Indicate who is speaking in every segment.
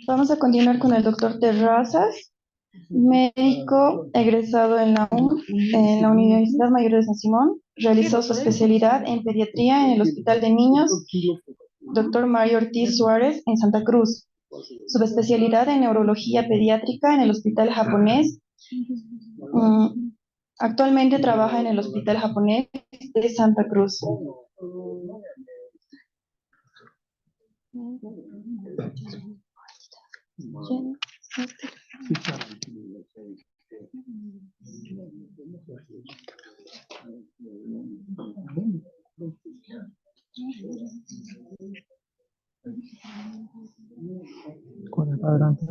Speaker 1: Vamos a continuar con el doctor Terrazas, médico egresado en la en la Universidad Mayor de San Simón. Realizó su especialidad en pediatría en el Hospital de Niños Dr. Mario Ortiz Suárez en Santa Cruz. Subespecialidad en neurología pediátrica en el Hospital Japonés. Actualmente trabaja en el Hospital Japonés de Santa Cruz.
Speaker 2: ¿Cuál es para adelante?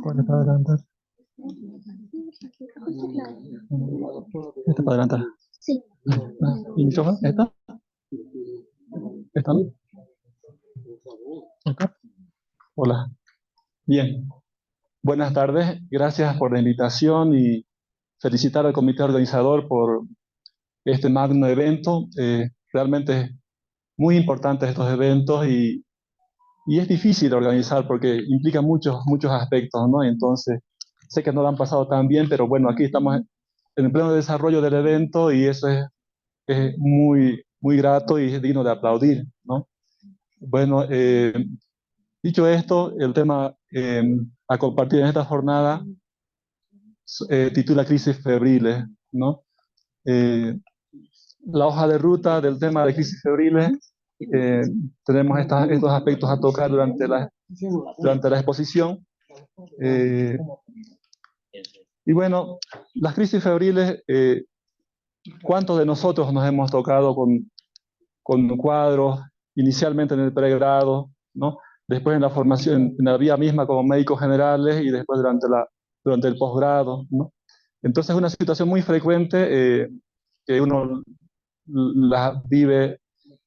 Speaker 2: ¿Cuál es para adelantar? ¿Esta para adelantar?
Speaker 3: Sí.
Speaker 2: ¿Y micrófono? ¿Esta? ¿Esta no? ¿Esta? Hola. Bien. Buenas tardes. Gracias por la invitación y felicitar al comité organizador por este magno evento. Realmente es muy importante estos eventos y es difícil de organizar porque implica muchos aspectos, ¿no? Entonces, sé que no lo han pasado tan bien, pero bueno, aquí estamos en el pleno desarrollo del evento y eso es muy grato y es digno de aplaudir, ¿no? Bueno, dicho esto, el tema a compartir en esta jornada titula Crisis febriles, ¿no? La hoja de ruta del tema de crisis febriles, tenemos estos aspectos a tocar durante la exposición. Y bueno, las crisis febriles, ¿cuántos de nosotros nos hemos tocado con cuadros, inicialmente en el pregrado, ¿no? Después en la formación, en la vía misma como médicos generales y después durante el posgrado, ¿no? Entonces es una situación muy frecuente que uno la vive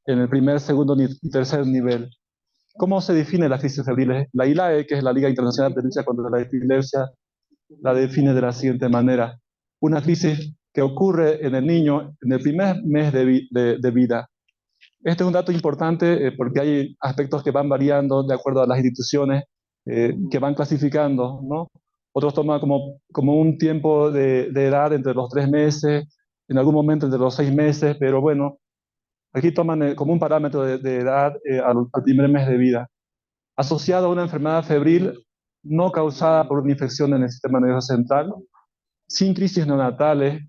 Speaker 2: en el primer, segundo y tercer nivel. ¿Cómo se define las crisis febriles? La ILAE, que es la Liga Internacional de Lucha contra la Epilepsia, la define de la siguiente manera: una crisis que ocurre en el niño en el primer mes de vida. Este es un dato importante porque hay aspectos que van variando de acuerdo a las instituciones que van clasificando, ¿no? Otros toman como un tiempo de edad entre los 3 meses, en algún momento entre los 6 meses, pero bueno, aquí toman como un parámetro de edad al primer mes de vida, asociado a una enfermedad febril no causada por una infección en el sistema nervioso central, sin crisis neonatales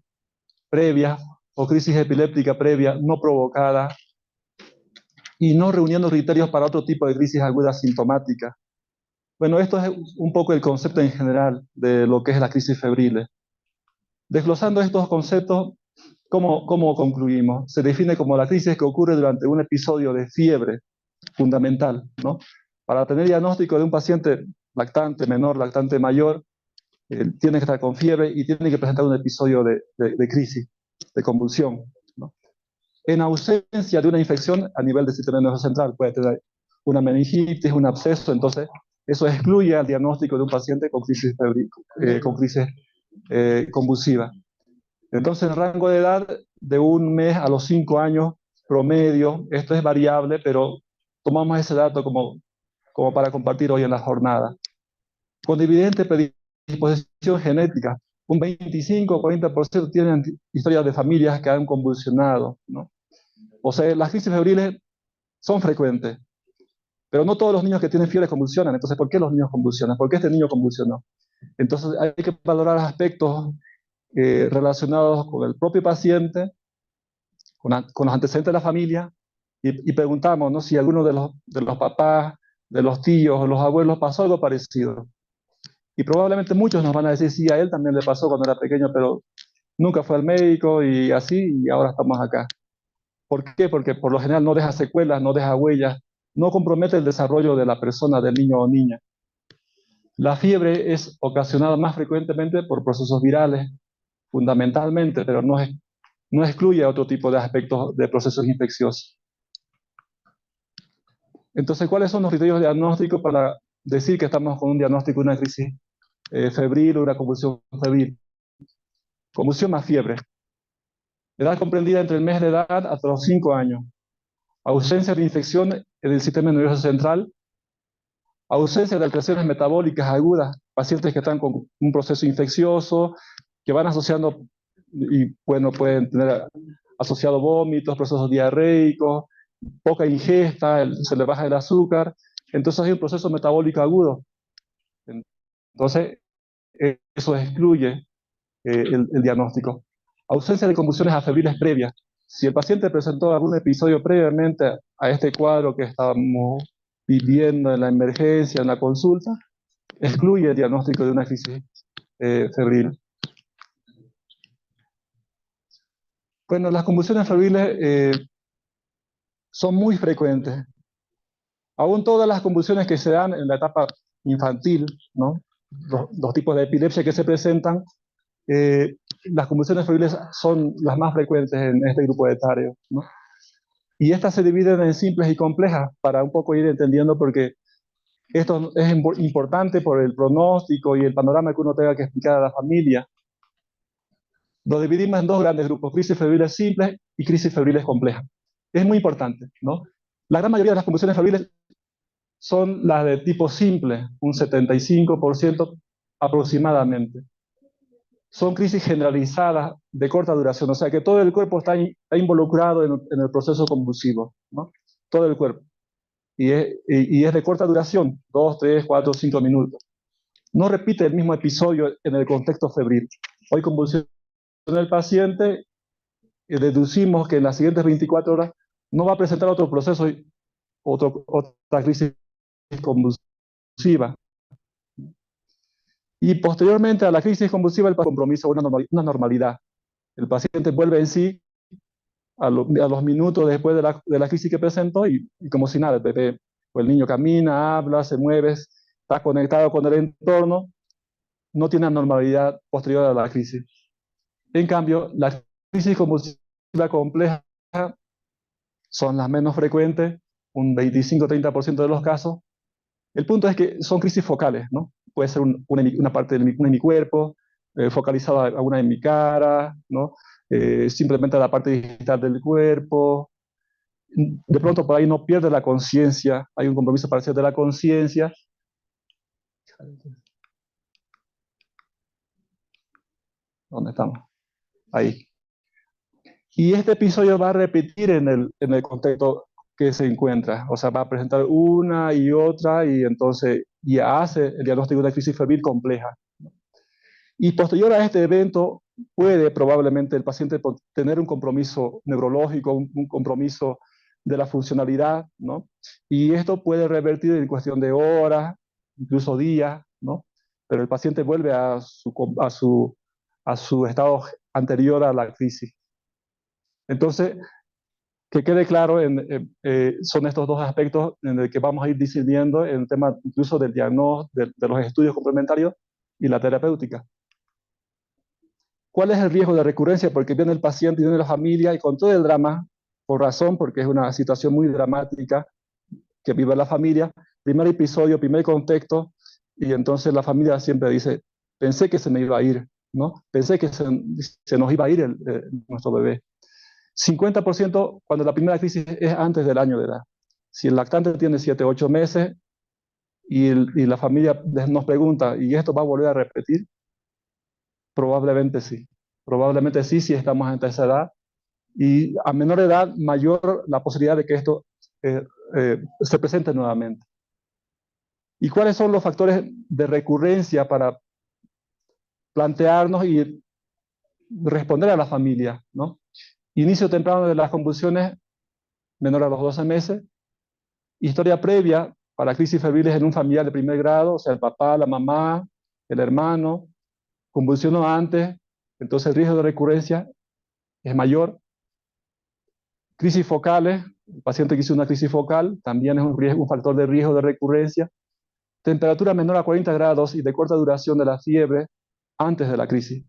Speaker 2: previas o crisis epiléptica previa no provocada, y no reuniendo criterios para otro tipo de crisis aguda sintomática. Bueno, esto es un poco el concepto en general de lo que es la crisis febril. Desglosando estos conceptos, ¿cómo concluimos? Se define como la crisis que ocurre durante un episodio de fiebre fundamental, ¿no? Para tener diagnóstico de un paciente lactante menor, lactante mayor, tiene que estar con fiebre y tiene que presentar un episodio de crisis, de convulsión, ¿no? En ausencia de una infección a nivel del sistema nervioso central, puede tener una meningitis, un absceso, entonces eso excluye al diagnóstico de un paciente con crisis convulsiva. Entonces, el rango de edad de 1 mes a los 5 años promedio, esto es variable, pero tomamos ese dato como para compartir hoy en la jornada. Con evidente predisposición genética, un 25 o 40% tienen historias de familias que han convulsionado, ¿no? O sea, las crisis febriles son frecuentes, pero no todos los niños que tienen fiebre convulsionan. Entonces, ¿por qué los niños convulsionan? ¿Por qué este niño convulsionó? Entonces, hay que valorar aspectos relacionados con el propio paciente, con los antecedentes de la familia, y preguntamos, ¿no?, si alguno de los papás, de los tíos o los abuelos pasó algo parecido. Y probablemente muchos nos van a decir, sí, a él también le pasó cuando era pequeño, pero nunca fue al médico y así, y ahora estamos acá. ¿Por qué? Porque por lo general no deja secuelas, no deja huellas, no compromete el desarrollo de la persona, del niño o niña. La fiebre es ocasionada más frecuentemente por procesos virales, fundamentalmente, pero no excluye otro tipo de aspectos de procesos infecciosos. Entonces, ¿cuáles son los criterios diagnósticos para decir que estamos con un diagnóstico de una crisis febril o una convulsión febril? Convulsión más fiebre. Edad comprendida entre el mes de edad hasta los 5 años. ausencia de infección en el sistema nervioso central, ausencia de alteraciones metabólicas agudas, pacientes que están con un proceso infeccioso, que van asociando, y bueno, pueden tener asociado vómitos, procesos diarreicos, poca ingesta, se le baja el azúcar, entonces hay un proceso metabólico agudo. Entonces, eso excluye el diagnóstico. Ausencia de convulsiones afebriles previas. Si el paciente presentó algún episodio previamente a este cuadro que estamos viviendo en la emergencia, en la consulta, excluye el diagnóstico de una crisis febril. Bueno, las convulsiones febriles son muy frecuentes. Aún todas las convulsiones que se dan en la etapa infantil, ¿no? Los tipos de epilepsia que se presentan, las convulsiones febriles son las más frecuentes en este grupo etario, ¿no? Y estas se dividen en simples y complejas para un poco ir entendiendo, porque esto es importante por el pronóstico y el panorama que uno tenga que explicar a la familia. Lo dividimos en dos grandes grupos: crisis febriles simples y crisis febriles complejas. Es muy importante, ¿no? La gran mayoría de las convulsiones febriles son las de tipo simple, un 75% aproximadamente. Son crisis generalizadas de corta duración, o sea que todo el cuerpo está involucrado en el proceso convulsivo, ¿no? Todo el cuerpo. Y es de corta duración, 2, 3, 4, 5 minutos. No repite el mismo episodio en el contexto febril. Hoy convulsiona el paciente y deducimos que en las siguientes 24 horas no va a presentar otro proceso, otra crisis convulsiva. Y posteriormente a la crisis convulsiva, el compromiso, una normalidad. El paciente vuelve en sí a los minutos después de la crisis que presentó y como si nada, el bebé o el niño camina, habla, se mueve, está conectado con el entorno, no tiene anormalidad posterior a la crisis. En cambio, la crisis convulsiva compleja son las menos frecuentes, un 25-30% de los casos. El punto es que son crisis focales, ¿no? Puede ser una parte de mi cuerpo, focalizada a una de mi cara, ¿no? Simplemente a la parte digital del cuerpo. De pronto por ahí no pierde la conciencia, hay un compromiso parcial de la conciencia. ¿Dónde estamos? Ahí. Y este episodio va a repetir en el contexto que se encuentra, o sea, va a presentar una y otra y entonces ya hace el diagnóstico de una crisis febril compleja. Y posterior a este evento puede probablemente el paciente tener un compromiso neurológico, un compromiso de la funcionalidad, ¿no? Y esto puede revertir en cuestión de horas, incluso días, ¿no? Pero el paciente vuelve a su estado anterior a la crisis. Entonces, que quede claro, son estos dos aspectos en el que vamos a ir discerniendo en el tema incluso del diagnóstico, de los estudios complementarios y la terapéutica. ¿Cuál es el riesgo de recurrencia? Porque viene el paciente y viene la familia y con todo el drama, por razón, porque es una situación muy dramática que vive la familia, primer episodio, primer contexto, y entonces la familia siempre dice, pensé que se me iba a ir, ¿no? Pensé que se nos iba a ir nuestro bebé. 50% cuando la primera crisis es antes del año de edad. Si el lactante tiene 7, 8 meses y la familia nos pregunta, ¿y esto va a volver a repetir? Probablemente sí. Probablemente sí, si estamos ante esa edad. Y a menor edad, mayor la posibilidad de que esto se presente nuevamente. ¿Y cuáles son los factores de recurrencia para plantearnos y responder a la familia, ¿no? Inicio temprano de las convulsiones, menor a los 12 meses. Historia previa para crisis febriles en un familiar de primer grado, o sea, el papá, la mamá, el hermano, convulsionó antes, entonces el riesgo de recurrencia es mayor. Crisis focales, el paciente que hizo una crisis focal también es un factor de riesgo de recurrencia. Temperatura menor a 40 grados y de corta duración de la fiebre antes de la crisis.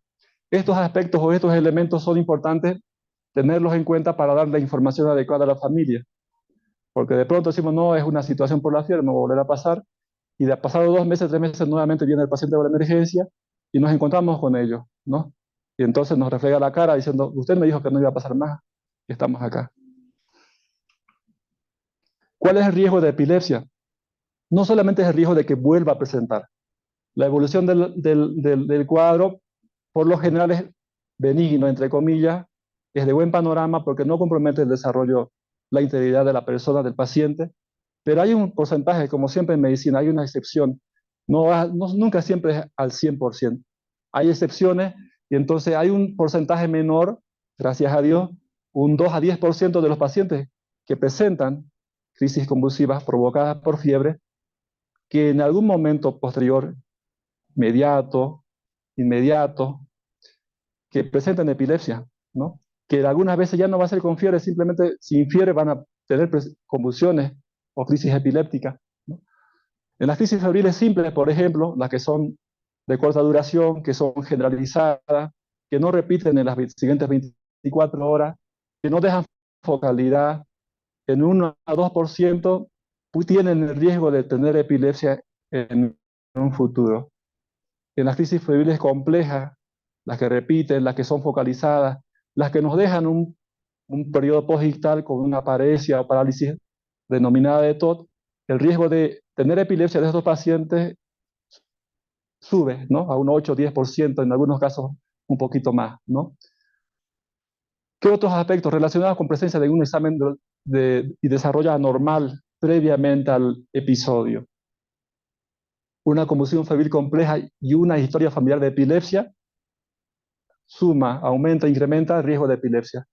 Speaker 2: Estos aspectos o estos elementos son importantes tenerlos en cuenta para dar la información adecuada a la familia. Porque de pronto decimos, no, es una situación por la fiebre, no va a volver a pasar. Y de pasado 2 meses, 3 meses, nuevamente viene el paciente de la emergencia y nos encontramos con ellos, ¿no? Y entonces nos refrega la cara diciendo, usted me dijo que no iba a pasar más y estamos acá. ¿Cuál es el riesgo de epilepsia? No solamente es el riesgo de que vuelva a presentar. La evolución del cuadro, por lo general, es benigno, entre comillas, es de buen panorama porque no compromete el desarrollo, la integridad de la persona, del paciente, pero hay un porcentaje, como siempre en medicina, hay una excepción. Nunca siempre es al 100%. Hay excepciones y entonces hay un porcentaje menor, gracias a Dios, un 2 a 10% de los pacientes que presentan crisis convulsivas provocadas por fiebre, que en algún momento posterior, inmediato, que presentan epilepsia, ¿no? Que algunas veces ya no va a ser con fiebre, simplemente sin fiebre van a tener convulsiones o crisis epilépticas, ¿no? En las crisis febriles simples, por ejemplo, las que son de corta duración, que son generalizadas, que no repiten en las siguientes 24 horas, que no dejan focalidad, en 1 a 2% tienen el riesgo de tener epilepsia en un futuro. En las crisis febriles complejas, las que repiten, las que son focalizadas, las que nos dejan un periodo postictal con una paresia o parálisis denominada de TOT, el riesgo de tener epilepsia de estos pacientes sube, ¿no? A un 8 o 10%, en algunos casos un poquito más, ¿no? ¿Qué otros aspectos relacionados con presencia de un examen y desarrollo anormal previamente al episodio? Una convulsión febril compleja y una historia familiar de epilepsia suma, aumenta, incrementa el riesgo de epilepsia.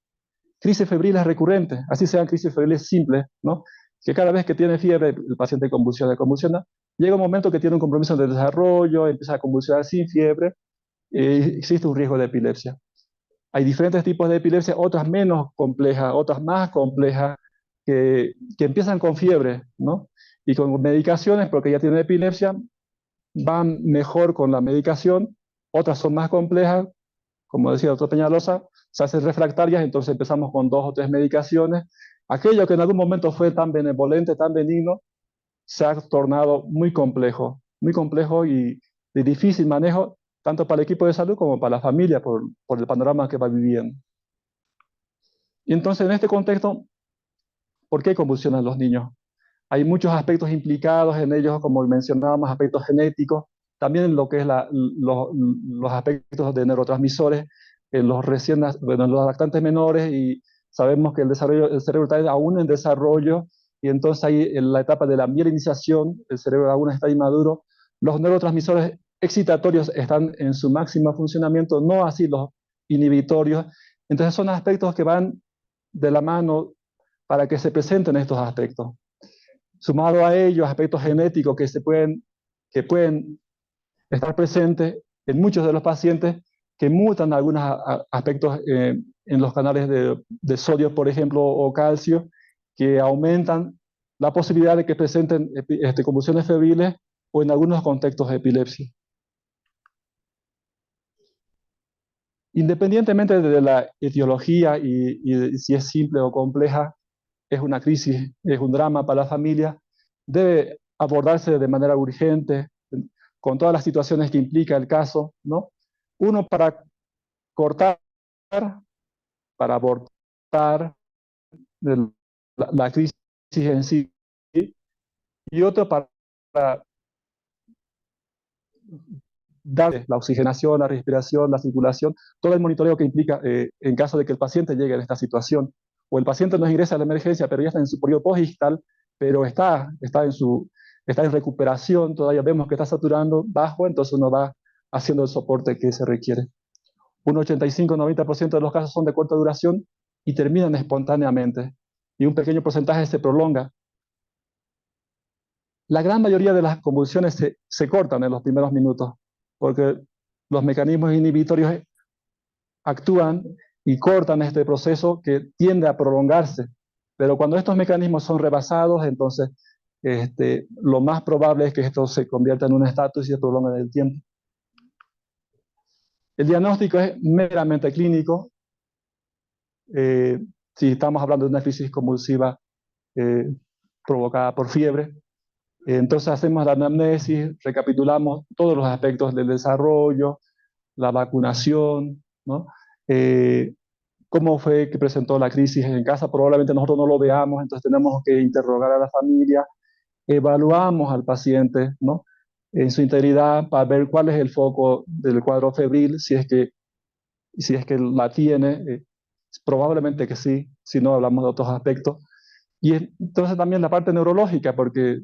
Speaker 2: Crisis febriles recurrentes, así sean crisis febriles simples, ¿no? Que cada vez que tiene fiebre el paciente convulsiona, llega un momento que tiene un compromiso de desarrollo, empieza a convulsionar sin fiebre, existe un riesgo de epilepsia. Hay diferentes tipos de epilepsia, otras menos complejas, otras más complejas, que empiezan con fiebre, ¿no? Y con medicaciones, porque ya tienen epilepsia, van mejor con la medicación, otras son más complejas, como decía el doctor Peñalosa, se hacen refractarias, entonces empezamos con 2 o 3 medicaciones. Aquello que en algún momento fue tan benevolente, tan benigno, se ha tornado muy complejo y de difícil manejo, tanto para el equipo de salud como para la familia, por el panorama que va viviendo. Y entonces, en este contexto, ¿por qué convulsionan los niños? Hay muchos aspectos implicados en ellos, como mencionábamos, aspectos genéticos, también lo que es los aspectos de neurotransmisores en bueno, los lactantes menores, y sabemos que el cerebro está aún en desarrollo, y entonces ahí en la etapa de la mielinización, el cerebro aún está inmaduro, los neurotransmisores excitatorios están en su máximo funcionamiento, no así los inhibitorios. Entonces son aspectos que van de la mano para que se presenten estos aspectos. Sumado a ellos, aspectos genéticos que pueden estar presentes en muchos de los pacientes, que mutan algunos aspectos en los canales de sodio, por ejemplo, o calcio, que aumentan la posibilidad de que presenten convulsiones febriles o en algunos contextos de epilepsia. Independientemente de la etiología y si es simple o compleja, es una crisis, es un drama para la familia, debe abordarse de manera urgente, con todas las situaciones que implica el caso, ¿no? Uno, para cortar, para abortar la crisis en sí, y otro para darle la oxigenación, la respiración, la circulación, todo el monitoreo que implica en caso de que el paciente llegue a esta situación, o el paciente no ingresa a la emergencia, pero ya está en su periodo postistal, pero está en recuperación, todavía vemos que está saturando bajo, entonces uno va haciendo el soporte que se requiere. Un 85-90% de los casos son de corta duración y terminan espontáneamente, y un pequeño porcentaje se prolonga. La gran mayoría de las convulsiones se cortan en los primeros minutos, porque los mecanismos inhibitorios actúan y cortan este proceso que tiende a prolongarse. Pero cuando estos mecanismos son rebasados, entonces lo más probable es que esto se convierta en un estatus y se prolongue en el tiempo. El diagnóstico es meramente clínico. Si estamos hablando de una crisis convulsiva provocada por fiebre, entonces hacemos la anamnesis, recapitulamos todos los aspectos del desarrollo, la vacunación, ¿no? cómo fue que presentó la crisis en casa. Probablemente nosotros no lo veamos, entonces tenemos que interrogar a la familia, evaluamos al paciente, ¿no? En su integridad para ver cuál es el foco del cuadro febril, si es que la tiene, probablemente que sí, si no hablamos de otros aspectos. Y entonces también la parte neurológica, porque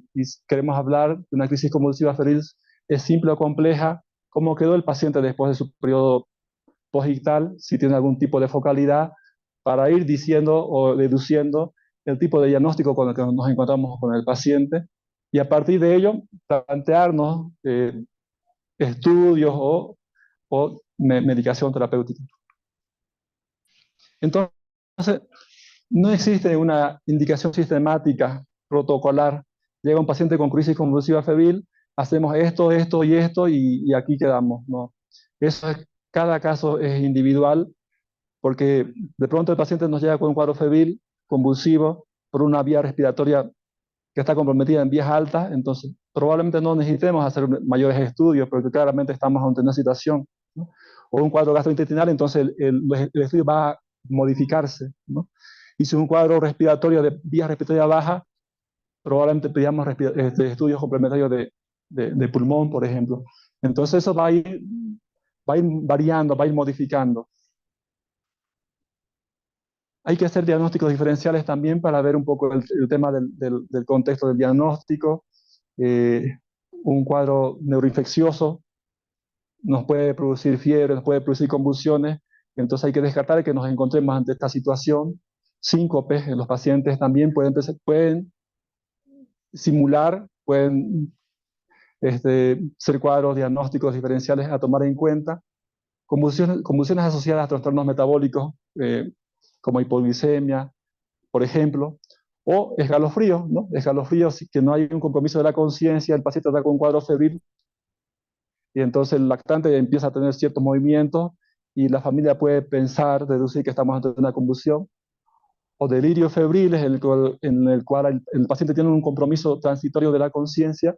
Speaker 2: queremos hablar de una crisis convulsiva febril, es simple o compleja, cómo quedó el paciente después de su periodo posictal, si tiene algún tipo de focalidad, para ir diciendo o deduciendo el tipo de diagnóstico con el que nos encontramos con el paciente y a partir de ello plantearnos estudios o medicación terapéutica. Entonces, no existe una indicación sistemática, protocolar. Llega un paciente con crisis convulsiva febril, hacemos esto, esto y esto y aquí quedamos, ¿no? Eso es, cada caso es individual porque de pronto el paciente nos llega con un cuadro febril, convulsivo, por una vía respiratoria que está comprometida en vías altas, entonces probablemente no necesitemos hacer mayores estudios porque claramente estamos ante una situación, ¿no? O un cuadro gastrointestinal, entonces el estudio va a modificarse, ¿no? Y si es un cuadro respiratorio de vías respiratorias bajas, probablemente pidamos estudios complementarios de pulmón, por ejemplo. Entonces eso va a ir variando, va a ir modificando. Hay que hacer diagnósticos diferenciales también para ver un poco el tema del contexto del diagnóstico. Un cuadro neuroinfeccioso nos puede producir fiebre, nos puede producir convulsiones, entonces hay que descartar que nos encontremos ante esta situación. Síncopes en los pacientes también pueden simular, pueden ser cuadros diagnósticos diferenciales a tomar en cuenta. Convulsiones asociadas a trastornos metabólicos como hipoglicemia, por ejemplo, o escalofríos, ¿no? Escalofríos que no hay un compromiso de la conciencia, el paciente está con un cuadro febril y entonces el lactante empieza a tener ciertos movimientos y la familia puede pensar, deducir que estamos ante una convulsión, o delirios febriles en el cual el paciente tiene un compromiso transitorio de la conciencia.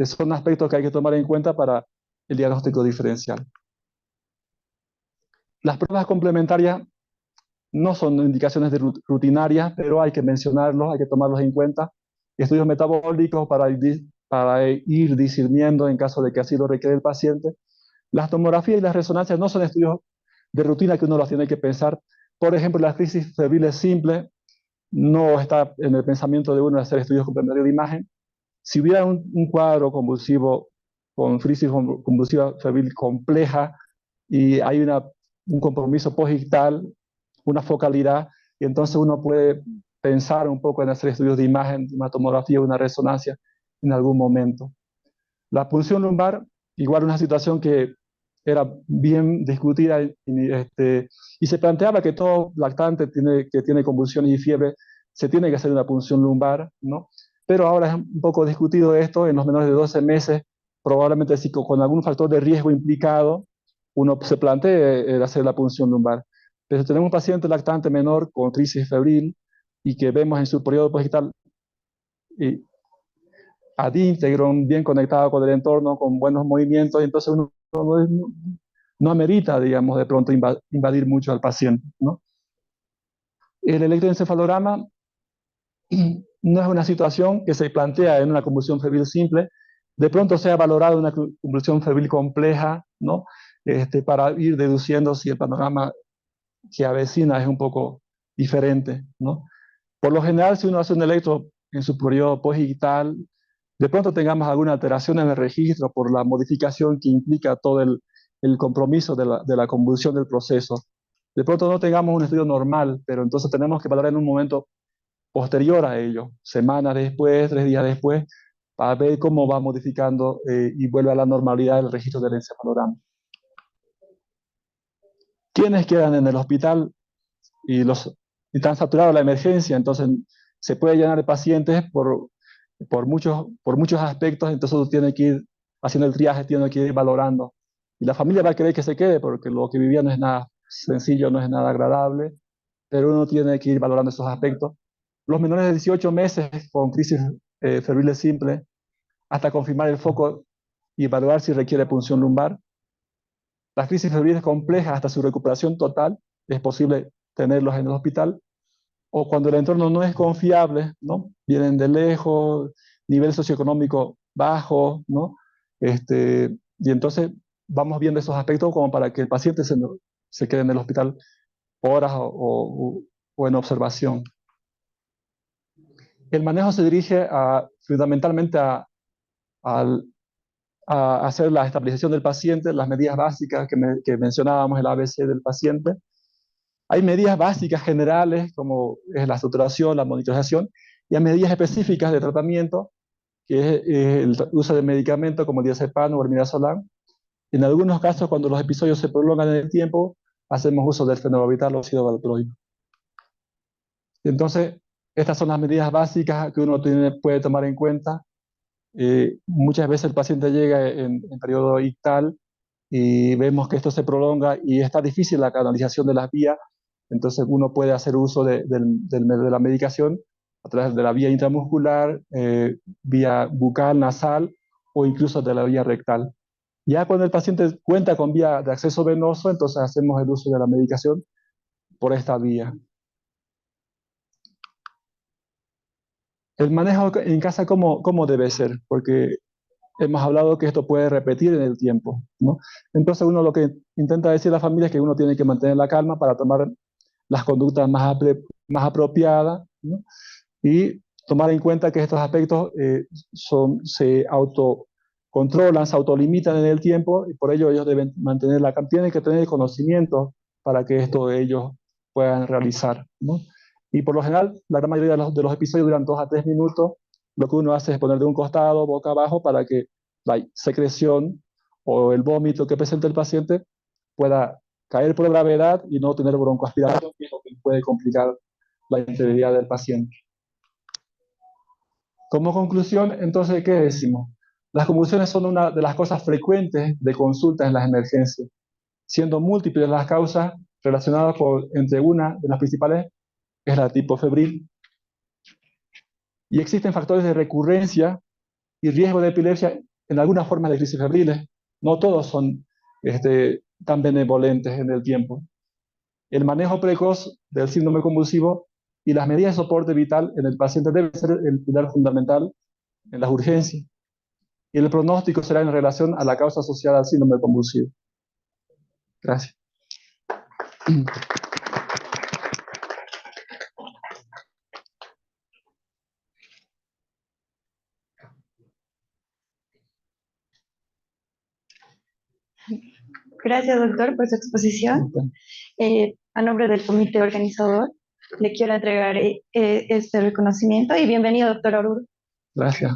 Speaker 2: Son aspectos que hay que tomar en cuenta para el diagnóstico diferencial. Las pruebas complementarias no son indicaciones rutinarias, pero hay que mencionarlos, hay que tomarlos en cuenta. Estudios metabólicos para ir discerniendo en caso de que así lo requiere el paciente. Las tomografías y las resonancias no son estudios de rutina que uno los tiene que pensar. Por ejemplo, la crisis febril es simple, no está en el pensamiento de uno hacer estudios complementarios de imagen. Si hubiera un cuadro convulsivo con crisis convulsiva febril compleja y hay un compromiso posictal, una focalidad, y entonces uno puede pensar un poco en hacer estudios de imagen, una tomografía, una resonancia en algún momento. La punción lumbar, igual una situación que era bien discutida y se planteaba que todo lactante que tiene convulsiones y fiebre se tiene que hacer una punción lumbar, ¿no? Pero ahora es un poco discutido esto, en los menores de 12 meses, probablemente si con algún factor de riesgo implicado, uno se plantea hacer la punción lumbar. Pero si tenemos un paciente lactante menor con crisis febril y que vemos en su periodo posictal ad íntegro, bien conectado con el entorno, con buenos movimientos, y entonces uno no amerita, digamos, de pronto invadir mucho al paciente, ¿no? El electroencefalograma no es una situación que se plantea en una convulsión febril simple, de pronto se ha valorado una convulsión febril compleja, ¿no? Para ir deduciendo si el panorama que avecina es un poco diferente, ¿no? Por lo general, si uno hace un electro en su periodo posictal, de pronto tengamos alguna alteración en el registro por la modificación que implica todo el compromiso de la convulsión del proceso. De pronto no tengamos un estudio normal, pero entonces tenemos que valorar en un momento posterior a ello, semanas después, 3 días después, para ver cómo va modificando y vuelve a la normalidad el registro del encefalograma. ¿Quiénes quedan en el hospital y están saturados la emergencia? Entonces se puede llenar de pacientes por muchos aspectos, entonces uno tiene que ir haciendo el triaje, tiene que ir valorando. Y la familia va a querer que se quede porque lo que vivía no es nada sencillo, no es nada agradable, pero uno tiene que ir valorando esos aspectos. Los menores de 18 meses con crisis febriles simple, hasta confirmar el foco y evaluar si requiere punción lumbar. Las crisis febriles complejas hasta su recuperación total, es posible tenerlos en el hospital, o cuando el entorno no es confiable, ¿no? Vienen de lejos, nivel socioeconómico bajo, ¿no? Y entonces vamos viendo esos aspectos como para que el paciente se quede en el hospital horas o en observación. El manejo se dirige fundamentalmente al- a hacer la estabilización del paciente, las medidas básicas que mencionábamos, el ABC del paciente. Hay medidas básicas generales, como es la estructuración, la monitorización, y hay medidas específicas de tratamiento, que es el uso de medicamentos como diazepam o midazolam. En algunos casos, cuando los episodios se prolongan en el tiempo, hacemos uso del fenobarbital o ácido valproico. Entonces, estas son las medidas básicas que uno puede tomar en cuenta. Muchas veces el paciente llega en periodo ictal y vemos que esto se prolonga y está difícil la canalización de las vías, entonces uno puede hacer uso de la medicación a través de la vía intramuscular, vía bucal, nasal o incluso de la vía rectal. Ya cuando el paciente cuenta con vía de acceso venoso, entonces hacemos el uso de la medicación por esta vía. El manejo en casa, ¿cómo debe ser? Porque hemos hablado que esto puede repetir en el tiempo, ¿no? Entonces uno lo que intenta decir a la familia es que uno tiene que mantener la calma para tomar las conductas más apropiadas, ¿no? Y tomar en cuenta que estos aspectos se autocontrolan, se autolimitan en el tiempo y por ello ellos deben mantener tienen que tener conocimiento para que esto ellos puedan realizar, ¿no? Y por lo general, la gran mayoría de los episodios duran 2 a 3 minutos. Lo que uno hace es poner de un costado, boca abajo, para que la secreción o el vómito que presenta el paciente pueda caer por gravedad y no tener broncoaspiración, que es lo que puede complicar la integridad del paciente. Como conclusión, entonces, ¿qué decimos? Las convulsiones son una de las cosas frecuentes de consultas en las emergencias, siendo múltiples las causas relacionadas entre una de las principales es la tipo febril. Y existen factores de recurrencia y riesgo de epilepsia en algunas formas de crisis febriles. No todos son tan benevolentes en el tiempo. El manejo precoz del síndrome convulsivo y las medidas de soporte vital en el paciente deben ser el pilar fundamental en las urgencias. Y el pronóstico será en relación a la causa asociada al síndrome convulsivo. Gracias.
Speaker 1: Gracias, doctor, por su exposición. A nombre del comité organizador, le quiero entregar este reconocimiento y bienvenido, doctor Oruro.
Speaker 2: Gracias.